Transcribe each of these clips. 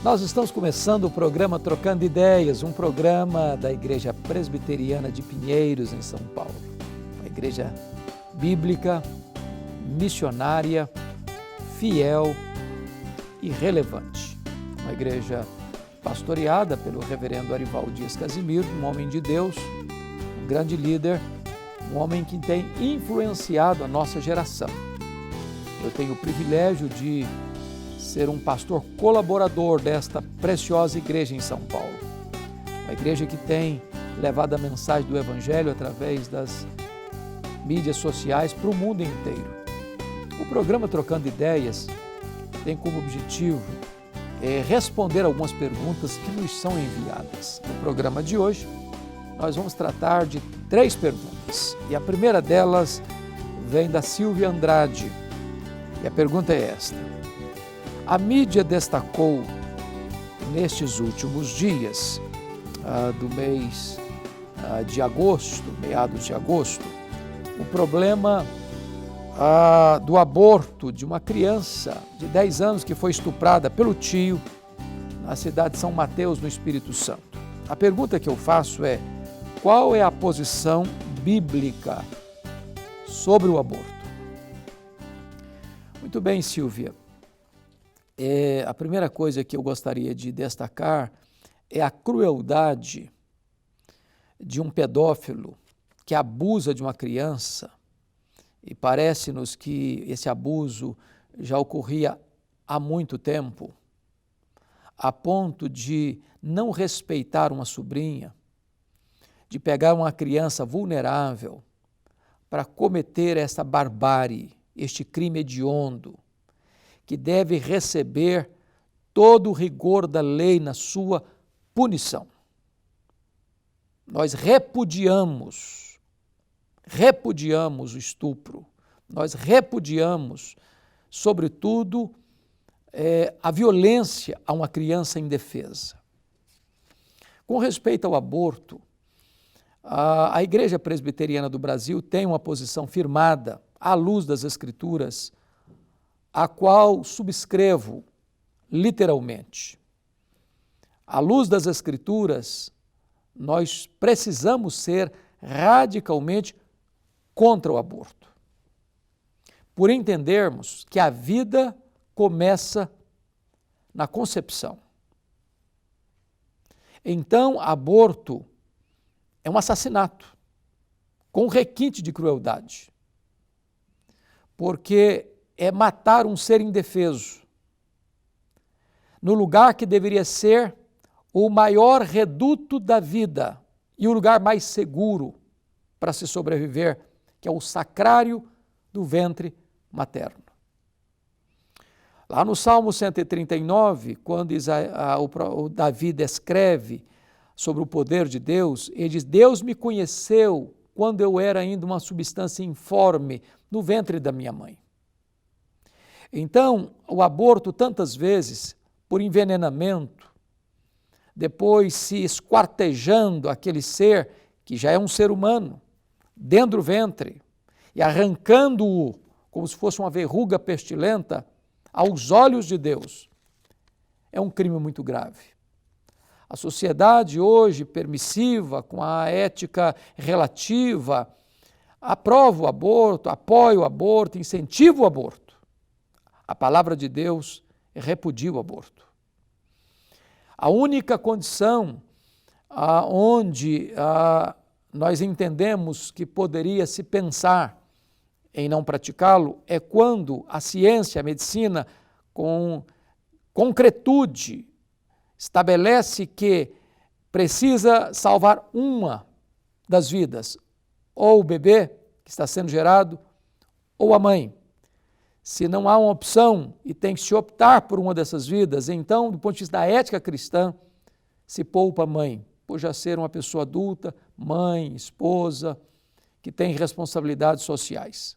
Nós estamos começando o programa Trocando Ideias, um programa da Igreja Presbiteriana de Pinheiros, em São Paulo. Uma igreja bíblica, missionária, fiel e relevante. Uma igreja pastoreada pelo reverendo Arivaldo Dias Casimiro, um homem de Deus, um grande líder, um homem que tem influenciado a nossa geração. Eu tenho o privilégio de ser um pastor colaborador desta preciosa igreja em São Paulo. Uma igreja que tem levado a mensagem do Evangelho através das mídias sociais para o mundo inteiro. O programa Trocando Ideias tem como objetivo responder algumas perguntas que nos são enviadas. No programa de hoje, nós vamos tratar de 3 perguntas. E a primeira delas vem da Silvia Andrade. E a pergunta é esta: a mídia destacou nestes últimos dias do mês de agosto, meados de agosto, o problema do aborto de uma criança de 10 anos que foi estuprada pelo tio na cidade de São Mateus, no Espírito Santo. A pergunta que eu faço é: qual é a posição bíblica sobre o aborto? Muito bem, Silvia. A primeira coisa que eu gostaria de destacar é a crueldade de um pedófilo que abusa de uma criança, e parece-nos que esse abuso já ocorria há muito tempo, a ponto de não respeitar uma sobrinha, de pegar uma criança vulnerável para cometer essa barbárie, este crime hediondo, que deve receber todo o rigor da lei na sua punição. Nós repudiamos o estupro, nós repudiamos, sobretudo, a violência a uma criança indefesa. Com respeito ao aborto, a Igreja Presbiteriana do Brasil tem uma posição firmada, à luz das Escrituras, a qual subscrevo literalmente. À luz das Escrituras, nós precisamos ser radicalmente contra o aborto, por entendermos que a vida começa na concepção. Então, aborto é um assassinato com requinte de crueldade, porque é matar um ser indefeso, no lugar que deveria ser o maior reduto da vida e o lugar mais seguro para se sobreviver, que é o sacrário do ventre materno. Lá no Salmo 139, quando o Davi descreve sobre o poder de Deus, ele diz: Deus me conheceu quando eu era ainda uma substância informe no ventre da minha mãe. Então, o aborto, tantas vezes, por envenenamento, depois se esquartejando aquele ser, que já é um ser humano, dentro do ventre, e arrancando-o como se fosse uma verruga pestilenta, aos olhos de Deus, é um crime muito grave. A sociedade hoje, permissiva, com a ética relativa, aprova o aborto, apoia o aborto, incentiva o aborto. A palavra de Deus repudia o aborto. A única condição onde nós entendemos que poderia se pensar em não praticá-lo é quando a ciência, a medicina, com concretude, estabelece que precisa salvar uma das vidas, ou o bebê que está sendo gerado, ou a mãe. Se não há uma opção e tem que se optar por uma dessas vidas, então, do ponto de vista da ética cristã, se poupa a mãe, por já ser uma pessoa adulta, mãe, esposa, que tem responsabilidades sociais.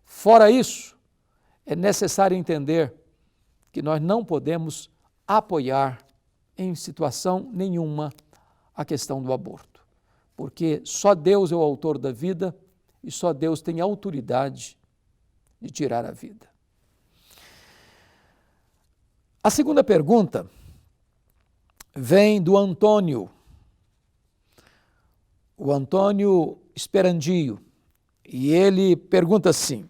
Fora isso, é necessário entender que nós não podemos apoiar em situação nenhuma a questão do aborto, porque só Deus é o autor da vida e só Deus tem autoridade de tirar a vida. A segunda pergunta vem do Antônio. O Antônio Esperandio. E ele pergunta assim: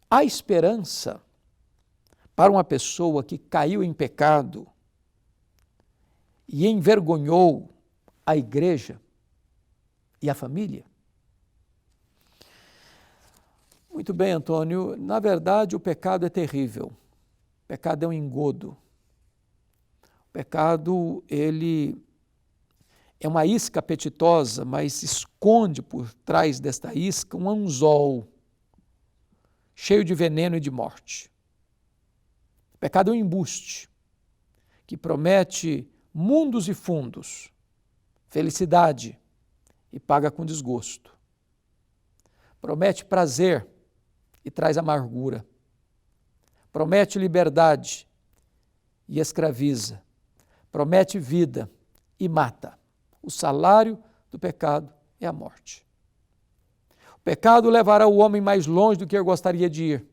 há esperança para uma pessoa que caiu em pecado e envergonhou a igreja e a família? Muito bem, Antônio. Na verdade, o pecado é terrível. O pecado é um engodo. O pecado, ele é uma isca apetitosa, mas esconde por trás desta isca um anzol cheio de veneno e de morte. O pecado é um embuste que promete mundos e fundos, felicidade e paga com desgosto. Promete prazer e traz amargura. Promete liberdade e escraviza. Promete vida e mata. O salário do pecado é a morte. O pecado levará o homem mais longe do que ele gostaria de ir.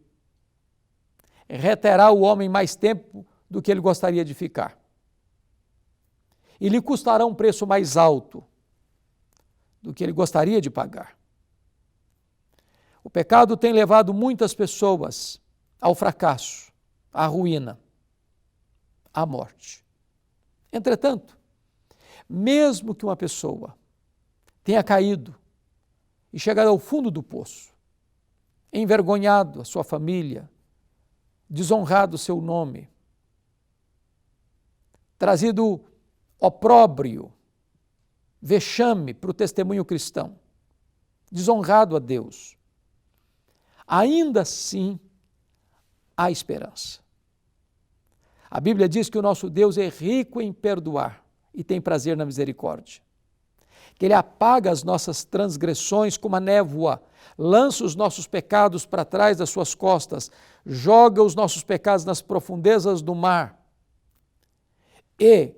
Reterá o homem mais tempo do que ele gostaria de ficar. E lhe custará um preço mais alto do que ele gostaria de pagar. O pecado tem levado muitas pessoas ao fracasso, à ruína, à morte. Entretanto, mesmo que uma pessoa tenha caído e chegado ao fundo do poço, envergonhado a sua família, desonrado o seu nome, trazido opróbrio, vexame para o testemunho cristão, desonrado a Deus, ainda assim há esperança. A Bíblia diz que o nosso Deus é rico em perdoar e tem prazer na misericórdia. Que Ele apaga as nossas transgressões como a névoa, lança os nossos pecados para trás das suas costas, joga os nossos pecados nas profundezas do mar e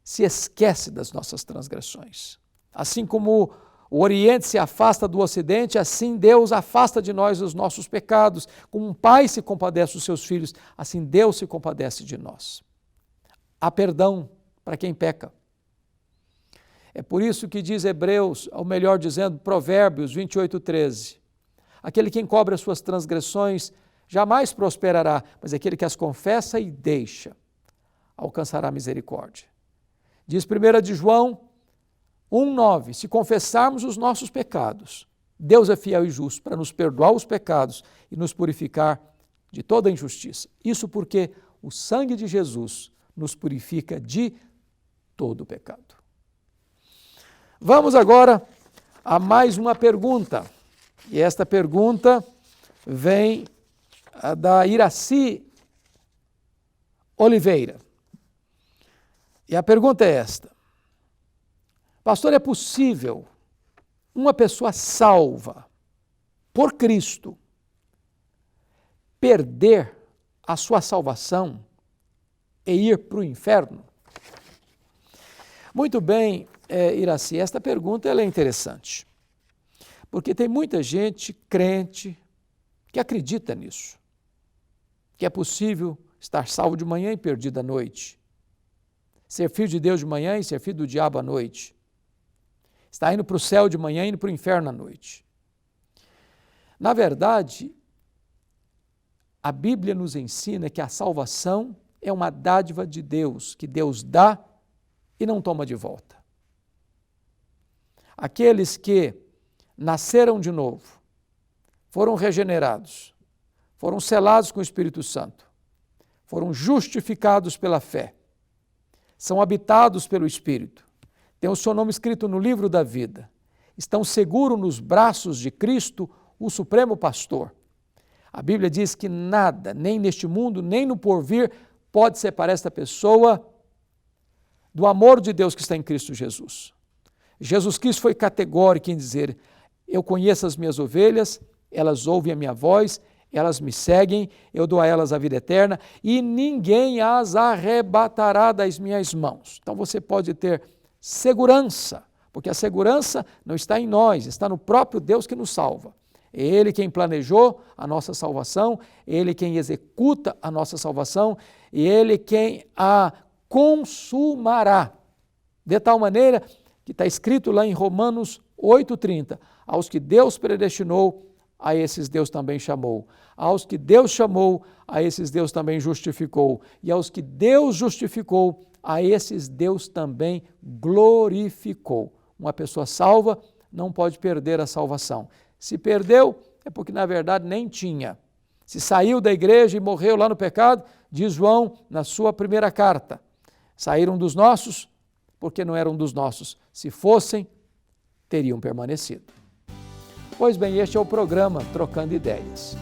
se esquece das nossas transgressões. Assim como o Oriente se afasta do Ocidente, assim Deus afasta de nós os nossos pecados. Como um pai se compadece dos seus filhos, assim Deus se compadece de nós. Há perdão para quem peca. É por isso que diz Hebreus, ou melhor dizendo, Provérbios 28:13. Aquele que encobre as suas transgressões jamais prosperará, mas aquele que as confessa e deixa alcançará misericórdia. Diz 1 de João 1:9, se confessarmos os nossos pecados, Deus é fiel e justo para nos perdoar os pecados e nos purificar de toda injustiça. Isso porque o sangue de Jesus nos purifica de todo o pecado. Vamos agora a mais uma pergunta. E esta pergunta vem da Iraci Oliveira. E a pergunta é esta: pastor, é possível uma pessoa salva por Cristo perder a sua salvação e ir para o inferno? Muito bem, Iraci, esta pergunta ela é interessante, porque tem muita gente crente que acredita nisso, que é possível estar salvo de manhã e perdido à noite, ser filho de Deus de manhã e ser filho do diabo à noite, estar indo para o céu de manhã e indo para o inferno à noite. Na verdade, a Bíblia nos ensina que a salvação é uma dádiva de Deus, que Deus dá e não toma de volta. Aqueles que nasceram de novo, foram regenerados, foram selados com o Espírito Santo, foram justificados pela fé, são habitados pelo Espírito, têm o seu nome escrito no livro da vida, estão seguros nos braços de Cristo, o Supremo Pastor. A Bíblia diz que nada, nem neste mundo, nem no porvir, pode separar esta pessoa do amor de Deus que está em Cristo Jesus. Jesus Cristo foi categórico em dizer: eu conheço as minhas ovelhas, elas ouvem a minha voz, elas me seguem, eu dou a elas a vida eterna e ninguém as arrebatará das minhas mãos. Então você pode ter segurança, porque a segurança não está em nós, está no próprio Deus que nos salva. É Ele quem planejou a nossa salvação, Ele quem executa a nossa salvação e Ele quem a consumará. De tal maneira que está escrito lá em Romanos 8,30, aos que Deus predestinou, a esses Deus também chamou. Aos que Deus chamou, a esses Deus também justificou. E aos que Deus justificou, a esses Deus também glorificou. Uma pessoa salva não pode perder a salvação. Se perdeu, é porque na verdade nem tinha. Se saiu da igreja e morreu lá no pecado, diz João na sua primeira carta, saíram dos nossos porque não eram dos nossos. Se fossem, teriam permanecido. Pois bem, este é o programa Trocando Ideias.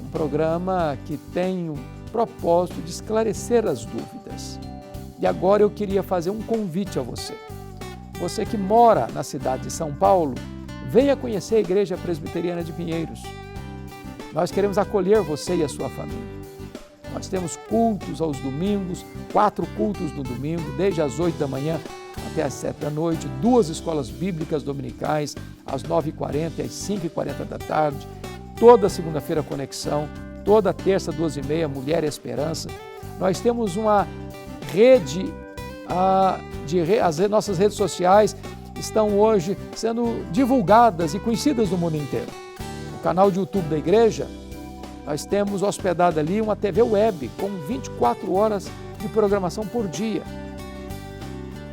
Um programa que tem o propósito de esclarecer as dúvidas. E agora eu queria fazer um convite a você. Você que mora na cidade de São Paulo, venha conhecer a Igreja Presbiteriana de Pinheiros. Nós queremos acolher você e a sua família. Nós temos cultos aos domingos, 4 cultos no domingo, desde as 8 da manhã até as 7 da noite, 2 escolas bíblicas dominicais, às 9h40 e às 5h40 da tarde, toda segunda-feira conexão, toda terça, 2h30, Mulher e Esperança. Nós temos uma rede, as nossas redes sociais estão hoje sendo divulgadas e conhecidas no mundo inteiro. No canal de YouTube da igreja, nós temos hospedado ali uma TV web com 24 horas de programação por dia.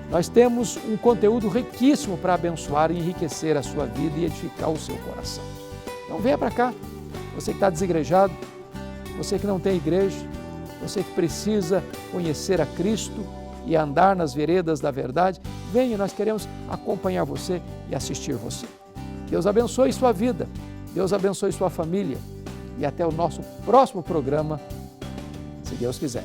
Nós temos um conteúdo riquíssimo para abençoar e enriquecer a sua vida e edificar o seu coração. Então venha para cá, você que está desigrejado, você que não tem igreja, você que precisa conhecer a Cristo e andar nas veredas da verdade, venha, nós queremos acompanhar você e assistir você. Deus abençoe sua vida, Deus abençoe sua família e até o nosso próximo programa, se Deus quiser.